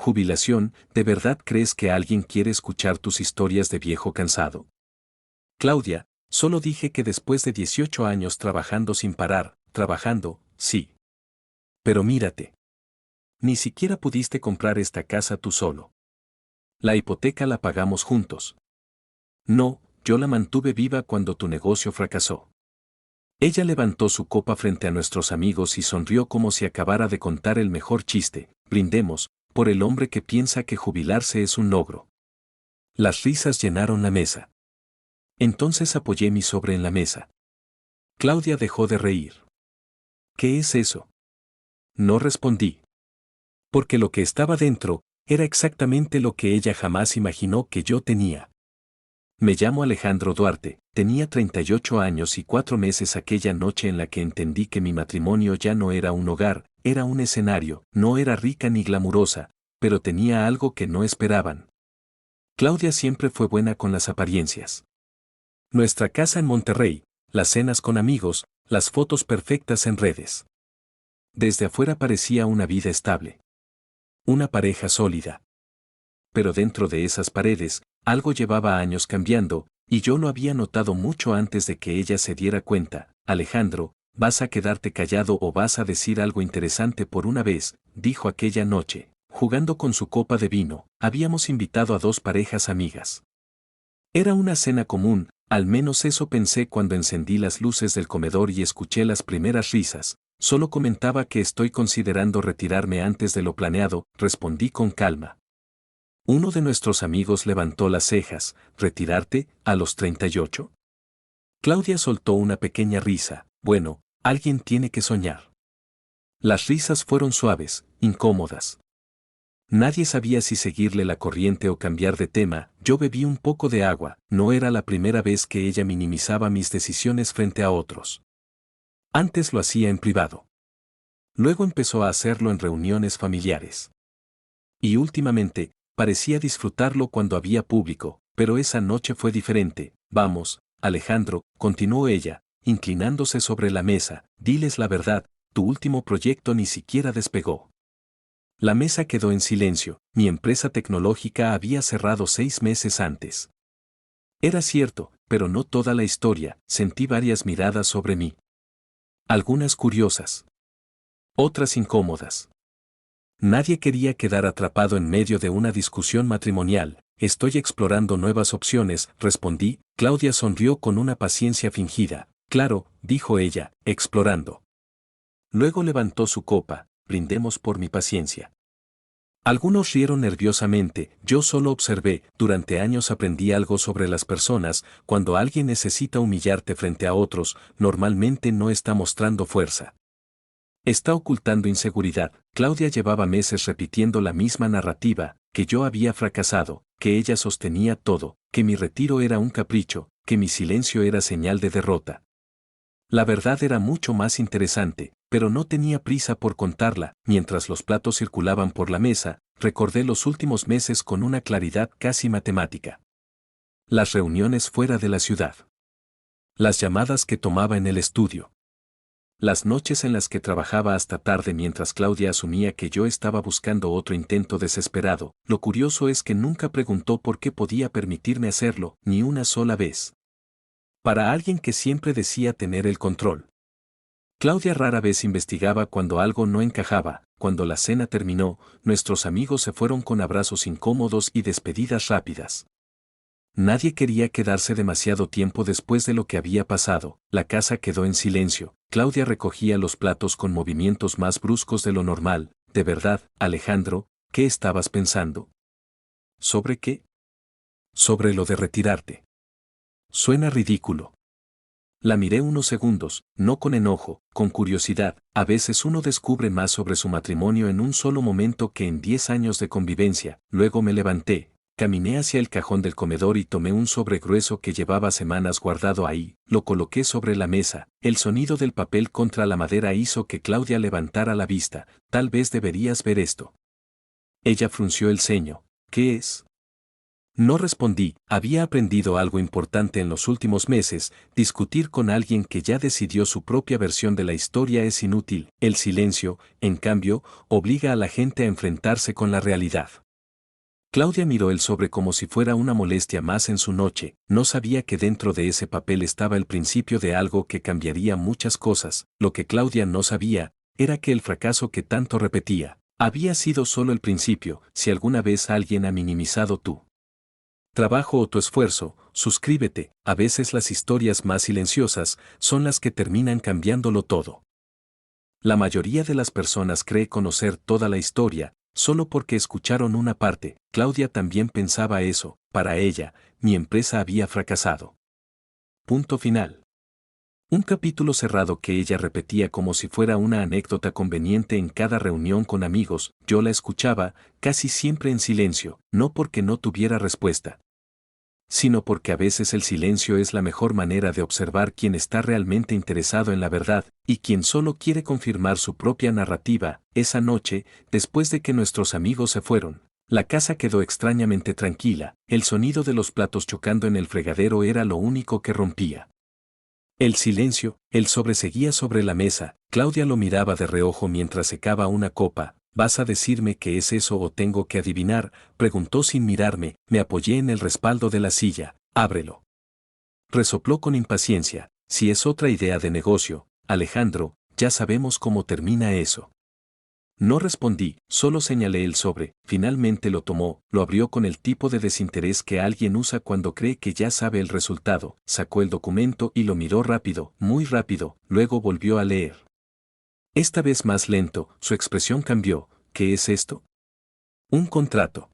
jubilación, ¿de verdad crees que alguien quiere escuchar tus historias de viejo cansado? Claudia, solo dije que después de 18 años trabajando sin parar, trabajando, sí. Pero mírate. Ni siquiera pudiste comprar esta casa tú solo. La hipoteca la pagamos juntos. No, yo la mantuve viva cuando tu negocio fracasó. Ella levantó su copa frente a nuestros amigos y sonrió como si acabara de contar el mejor chiste. Brindemos, por el hombre que piensa que jubilarse es un logro. Las risas llenaron la mesa. Entonces apoyé mi sobre en la mesa. Claudia dejó de reír. ¿Qué es eso? No respondí. Porque lo que estaba dentro era exactamente lo que ella jamás imaginó que yo tenía. Me llamo Alejandro Duarte, tenía 38 años y 4 meses aquella noche en la que entendí que mi matrimonio ya no era un hogar, era un escenario, no era rica ni glamurosa, pero tenía algo que no esperaban. Claudia siempre fue buena con las apariencias. Nuestra casa en Monterrey, las cenas con amigos, las fotos perfectas en redes. Desde afuera parecía una vida estable. Una pareja sólida. Pero dentro de esas paredes, algo llevaba años cambiando, y yo lo había notado mucho antes de que ella se diera cuenta. Alejandro, ¿vas a quedarte callado o vas a decir algo interesante por una vez?, dijo aquella noche, jugando con su copa de vino. Habíamos invitado a 2 parejas amigas. Era una cena común, al menos eso pensé cuando encendí las luces del comedor y escuché las primeras risas. Solo comentaba que estoy considerando retirarme antes de lo planeado, respondí con calma. Uno de nuestros amigos levantó las cejas. ¿Retirarte, a los 38? Claudia soltó una pequeña risa. Bueno, alguien tiene que soñar. Las risas fueron suaves, incómodas. Nadie sabía si seguirle la corriente o cambiar de tema. Yo bebí un poco de agua. No era la primera vez que ella minimizaba mis decisiones frente a otros. Antes lo hacía en privado. Luego empezó a hacerlo en reuniones familiares. Y últimamente, parecía disfrutarlo cuando había público, pero esa noche fue diferente. Vamos, Alejandro, continuó ella, inclinándose sobre la mesa, diles la verdad, tu último proyecto ni siquiera despegó. La mesa quedó en silencio, mi empresa tecnológica había cerrado 6 meses antes. Era cierto, pero no toda la historia, sentí varias miradas sobre mí. Algunas curiosas. Otras incómodas. Nadie quería quedar atrapado en medio de una discusión matrimonial. Estoy explorando nuevas opciones, respondí. Claudia sonrió con una paciencia fingida. Claro, dijo ella, explorando. Luego levantó su copa, brindemos por mi paciencia. Algunos rieron nerviosamente, yo solo observé. Durante años aprendí algo sobre las personas. Cuando alguien necesita humillarte frente a otros, normalmente no está mostrando fuerza. Está ocultando inseguridad. Claudia llevaba meses repitiendo la misma narrativa, que yo había fracasado, que ella sostenía todo, que mi retiro era un capricho, que mi silencio era señal de derrota. La verdad era mucho más interesante, pero no tenía prisa por contarla. Mientras los platos circulaban por la mesa, recordé los últimos meses con una claridad casi matemática. Las reuniones fuera de la ciudad. Las llamadas que tomaba en el estudio. Las noches en las que trabajaba hasta tarde mientras Claudia asumía que yo estaba buscando otro intento desesperado. Lo curioso es que nunca preguntó por qué podía permitirme hacerlo, ni una sola vez. Para alguien que siempre decía tener el control. Claudia rara vez investigaba cuando algo no encajaba. Cuando la cena terminó, nuestros amigos se fueron con abrazos incómodos y despedidas rápidas. Nadie quería quedarse demasiado tiempo después de lo que había pasado. La casa quedó en silencio. Claudia recogía los platos con movimientos más bruscos de lo normal. ¿De verdad, Alejandro, qué estabas pensando? ¿Sobre qué? Sobre lo de retirarte. Suena ridículo. La miré unos segundos, no con enojo, con curiosidad. A veces uno descubre más sobre su matrimonio en un solo momento que en 10 años de convivencia. Luego me levanté. Caminé hacia el cajón del comedor y tomé un sobre grueso que llevaba semanas guardado ahí, lo coloqué sobre la mesa. El sonido del papel contra la madera hizo que Claudia levantara la vista. Tal vez deberías ver esto. Ella frunció el ceño. ¿Qué es? No respondí, había aprendido algo importante en los últimos meses, discutir con alguien que ya decidió su propia versión de la historia es inútil, el silencio, en cambio, obliga a la gente a enfrentarse con la realidad. Claudia miró el sobre como si fuera una molestia más en su noche, no sabía que dentro de ese papel estaba el principio de algo que cambiaría muchas cosas, lo que Claudia no sabía, era que el fracaso que tanto repetía, había sido solo el principio, si alguna vez alguien ha minimizado tu trabajo o tu esfuerzo, suscríbete, a veces las historias más silenciosas son las que terminan cambiándolo todo. La mayoría de las personas cree conocer toda la historia, solo porque escucharon una parte. Claudia también pensaba eso, para ella, mi empresa había fracasado. Punto final. Un capítulo cerrado que ella repetía como si fuera una anécdota conveniente en cada reunión con amigos. Yo la escuchaba, casi siempre en silencio, no porque no tuviera respuesta, sino porque a veces el silencio es la mejor manera de observar quién está realmente interesado en la verdad, y quien solo quiere confirmar su propia narrativa. Esa noche, después de que nuestros amigos se fueron, la casa quedó extrañamente tranquila, el sonido de los platos chocando en el fregadero era lo único que rompía el silencio. El sobre seguía sobre la mesa, Claudia lo miraba de reojo mientras secaba una copa. ¿Vas a decirme qué es eso o tengo que adivinar?, preguntó sin mirarme. Me apoyé en el respaldo de la silla. Ábrelo. Resopló con impaciencia. Si es otra idea de negocio, Alejandro, ya sabemos cómo termina eso. No respondí, solo señalé el sobre. Finalmente lo tomó, lo abrió con el tipo de desinterés que alguien usa cuando cree que ya sabe el resultado. Sacó el documento y lo miró rápido, muy rápido, luego volvió a leer. Esta vez más lento, su expresión cambió. ¿Qué es esto? Un contrato.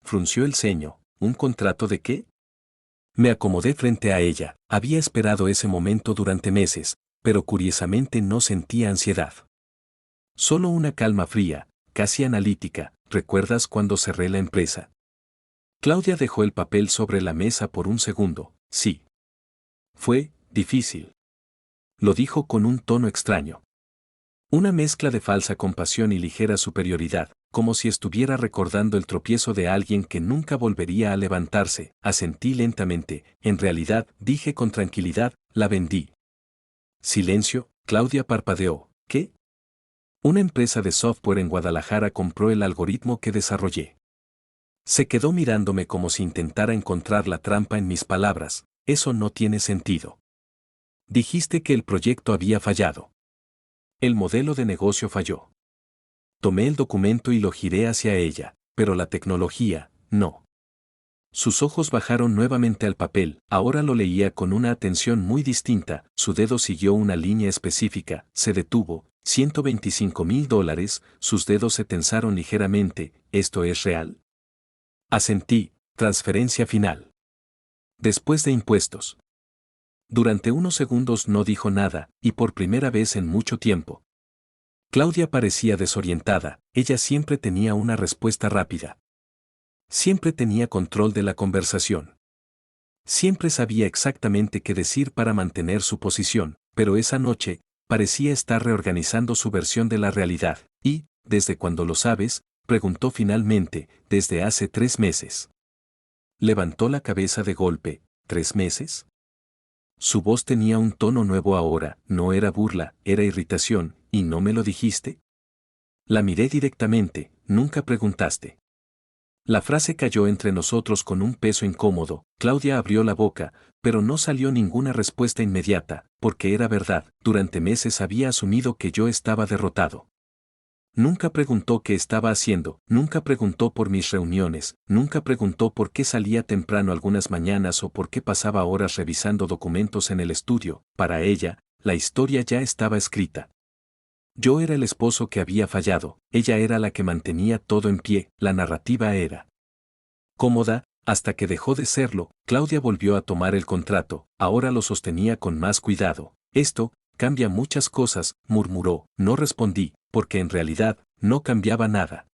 Frunció el ceño. ¿Un contrato de qué? Me acomodé frente a ella. Había esperado ese momento durante meses, pero curiosamente no sentía ansiedad. Solo una calma fría, casi analítica. ¿Recuerdas cuando cerré la empresa? Claudia dejó el papel sobre la mesa por un segundo. Sí. Fue difícil. Lo dijo con un tono extraño. Una mezcla de falsa compasión y ligera superioridad, como si estuviera recordando el tropiezo de alguien que nunca volvería a levantarse. Asentí lentamente. En realidad, dije con tranquilidad, la vendí. Silencio. Claudia parpadeó. ¿Qué? Una empresa de software en Guadalajara compró el algoritmo que desarrollé. Se quedó mirándome como si intentara encontrar la trampa en mis palabras. Eso no tiene sentido. Dijiste que el proyecto había fallado. El modelo de negocio falló. Tomé el documento y lo giré hacia ella, pero la tecnología, no. Sus ojos bajaron nuevamente al papel, ahora lo leía con una atención muy distinta. Su dedo siguió una línea específica, se detuvo. $125,000, sus dedos se tensaron ligeramente. ¿Esto es real? Asentí. Transferencia final. Después de impuestos. Durante unos segundos no dijo nada, y por primera vez en mucho tiempo. Claudia parecía desorientada, ella siempre tenía una respuesta rápida. Siempre tenía control de la conversación. Siempre sabía exactamente qué decir para mantener su posición, pero esa noche, parecía estar reorganizando su versión de la realidad. ¿Y, desde cuándo lo sabes?, preguntó finalmente. Desde hace 3 meses. Levantó la cabeza de golpe. ¿3 meses? Su voz tenía un tono nuevo ahora, no era burla, era irritación. ¿Y no me lo dijiste? La miré directamente. Nunca preguntaste. La frase cayó entre nosotros con un peso incómodo. Claudia abrió la boca, pero no salió ninguna respuesta inmediata, porque era verdad. Durante meses había asumido que yo estaba derrotado. Nunca preguntó qué estaba haciendo, nunca preguntó por mis reuniones, nunca preguntó por qué salía temprano algunas mañanas o por qué pasaba horas revisando documentos en el estudio. Para ella, la historia ya estaba escrita. Yo era el esposo que había fallado, ella era la que mantenía todo en pie. La narrativa era cómoda, hasta que dejó de serlo. Claudia volvió a tomar el contrato, ahora lo sostenía con más cuidado. Esto cambia muchas cosas, murmuró. No respondí, porque en realidad, no cambiaba nada.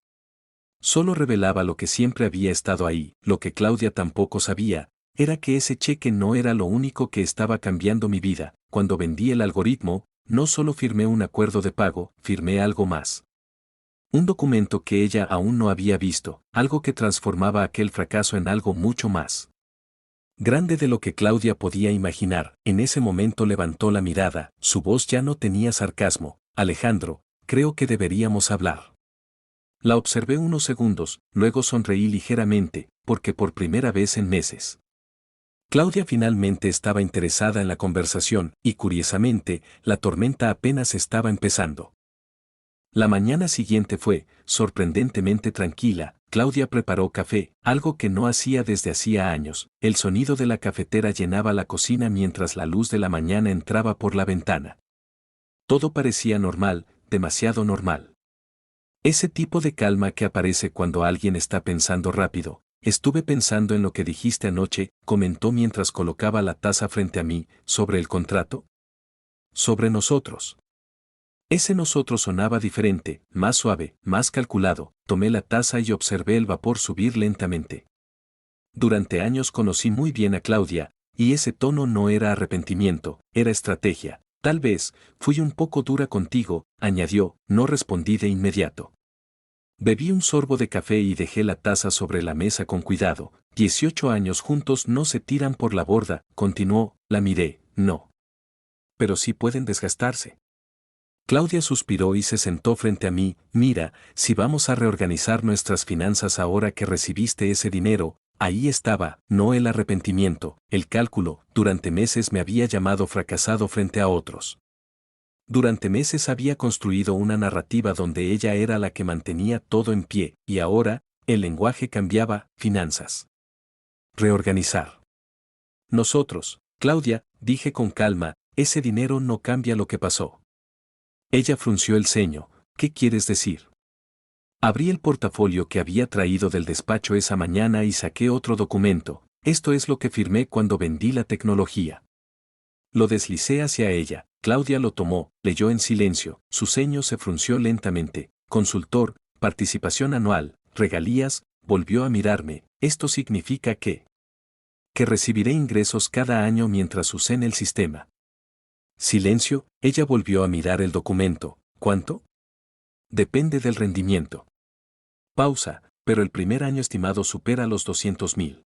Solo revelaba lo que siempre había estado ahí. Lo que Claudia tampoco sabía, era que ese cheque no era lo único que estaba cambiando mi vida. Cuando vendí el algoritmo, no solo firmé un acuerdo de pago, firmé algo más. Un documento que ella aún no había visto, algo que transformaba aquel fracaso en algo mucho más grande de lo que Claudia podía imaginar. En ese momento levantó la mirada, su voz ya no tenía sarcasmo. Alejandro, creo que deberíamos hablar. La observé unos segundos, luego sonreí ligeramente, porque por primera vez en meses. Claudia finalmente estaba interesada en la conversación, y curiosamente, la tormenta apenas estaba empezando. La mañana siguiente fue, sorprendentemente tranquila. Claudia preparó café, algo que no hacía desde hacía años. El sonido de la cafetera llenaba la cocina mientras la luz de la mañana entraba por la ventana. Todo parecía normal, demasiado normal. Ese tipo de calma que aparece cuando alguien está pensando rápido. Estuve pensando en lo que dijiste anoche, comentó mientras colocaba la taza frente a mí, sobre el contrato. Sobre nosotros. Ese nosotros sonaba diferente, más suave, más calculado. Tomé la taza y observé el vapor subir lentamente. Durante años conocí muy bien a Claudia, y ese tono no era arrepentimiento, era estrategia. Tal vez, fui un poco dura contigo, añadió, no respondí de inmediato. Bebí un sorbo de café y dejé la taza sobre la mesa con cuidado. 18 años juntos no se tiran por la borda, continuó, la miré, no. Pero sí pueden desgastarse. Claudia suspiró y se sentó frente a mí. Mira, si vamos a reorganizar nuestras finanzas ahora que recibiste ese dinero, ahí estaba, no el arrepentimiento, el cálculo. Durante meses me había llamado fracasado frente a otros. Durante meses había construido una narrativa donde ella era la que mantenía todo en pie, y ahora, el lenguaje cambiaba. Finanzas. Reorganizar. Nosotros, Claudia, dije con calma, ese dinero no cambia lo que pasó. Ella frunció el ceño. ¿Qué quieres decir? Abrí el portafolio que había traído del despacho esa mañana y saqué otro documento. Esto es lo que firmé cuando vendí la tecnología. Lo deslicé hacia ella. Claudia lo tomó, leyó en silencio. Su ceño se frunció lentamente. Consultor, participación anual, regalías. Volvió a mirarme. Esto significa que recibiré ingresos cada año mientras use en el sistema. Silencio, ella volvió a mirar el documento. ¿Cuánto? Depende del rendimiento. Pausa, pero el primer año estimado supera los 200.000.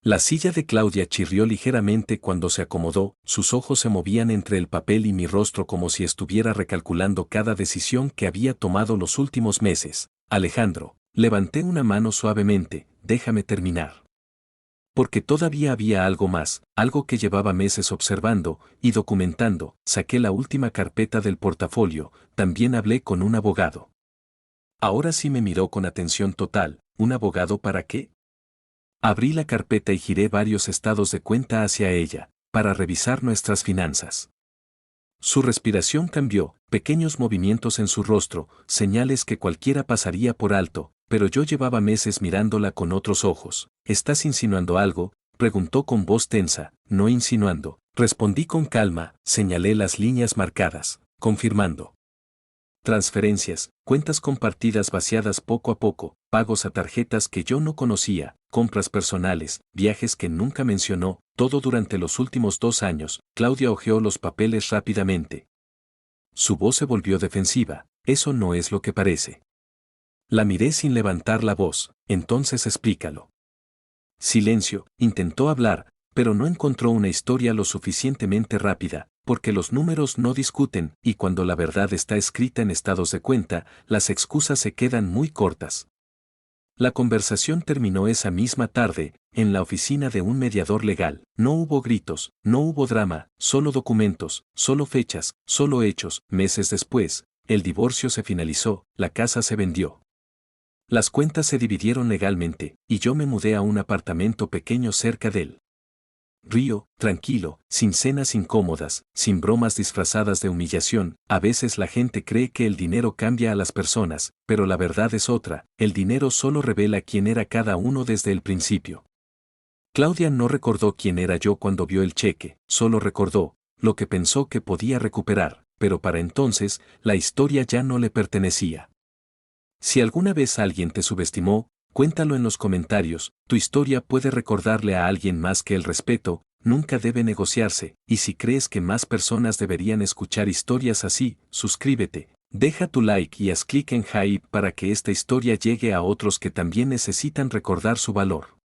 La silla de Claudia chirrió ligeramente cuando se acomodó, sus ojos se movían entre el papel y mi rostro como si estuviera recalculando cada decisión que había tomado los últimos meses. Alejandro, levanté una mano suavemente, déjame terminar. Porque todavía había algo más, algo que llevaba meses observando y documentando. Saqué la última carpeta del portafolio, también hablé con un abogado. Ahora sí me miró con atención total. ¿Un abogado para qué? Abrí la carpeta y giré varios estados de cuenta hacia ella, para revisar nuestras finanzas. Su respiración cambió, pequeños movimientos en su rostro, señales que cualquiera pasaría por alto, pero yo llevaba meses mirándola con otros ojos. ¿Estás insinuando algo?, preguntó con voz tensa. No insinuando, respondí con calma, señalé las líneas marcadas, confirmando. Transferencias, cuentas compartidas vaciadas poco a poco, pagos a tarjetas que yo no conocía, compras personales, viajes que nunca mencionó, todo durante los últimos 2 años. Claudia hojeó los papeles rápidamente. Su voz se volvió defensiva. Eso no es lo que parece. La miré sin levantar la voz. Entonces explícalo. Silencio, intentó hablar, pero no encontró una historia lo suficientemente rápida, porque los números no discuten, y cuando la verdad está escrita en estados de cuenta, las excusas se quedan muy cortas. La conversación terminó esa misma tarde, en la oficina de un mediador legal. No hubo gritos, no hubo drama, solo documentos, solo fechas, solo hechos. Meses después, el divorcio se finalizó, la casa se vendió. Las cuentas se dividieron legalmente, y yo me mudé a un apartamento pequeño cerca del río, tranquilo, sin cenas incómodas, sin bromas disfrazadas de humillación. A veces la gente cree que el dinero cambia a las personas, pero la verdad es otra, el dinero solo revela quién era cada uno desde el principio. Claudia no recordó quién era yo cuando vio el cheque, solo recordó lo que pensó que podía recuperar, pero para entonces, la historia ya no le pertenecía. Si alguna vez alguien te subestimó, cuéntalo en los comentarios. Tu historia puede recordarle a alguien más que el respeto nunca debe negociarse, y si crees que más personas deberían escuchar historias así, suscríbete. Deja tu like y haz clic en Hype para que esta historia llegue a otros que también necesitan recordar su valor.